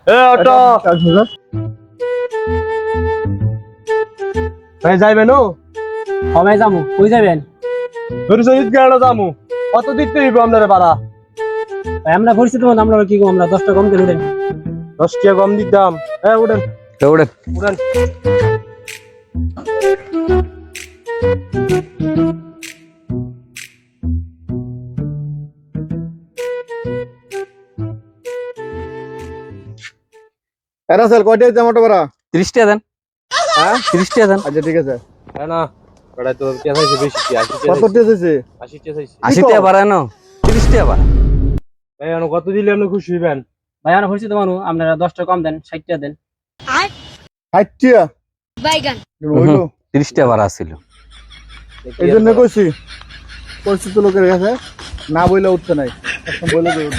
এ auto ভাই যাইবেন ও কবে যাবো কই যাবেন? ধরে শহীদ গাড়া যামু কত দিতে হইব আপনারা ভাড়া? ভাই আমরা পরিচিত মানুষ, আমরা কি কম, আমরা 10 টাকা কম দেন। 10 টাকা কম দিতাম। হ্যাঁ উঠেন উঠেন। উঠেন। এরা স্যার কয়টা দিতে মোটা ভাড়া? 30 টাকা দেন। হ্যাঁ 30 টাকা দেন। আচ্ছা ঠিক আছে। হ্যাঁ না বড় তো টাকা চাইছে বেশি কি 80 টাকা কত দিতেছে? 80 টাকা চাইছে। 80 টাকা ভাড়া না 30 টাকা ভাড়া। ভাই এখন কত দিলে আপনি খুশি হইবেন? ভাই আমরা পরিচিত মানুষ, আপনারা 10 টাকা কম দেন, 60 টাকা দেন। 60 টাকা বাইগান হইলো? 30 টাকা ভাড়া ছিল। এই জন্য কইছি পরিচিত লোকের কাছে না বইলে উঠতে নাই, এখন বলে দেব।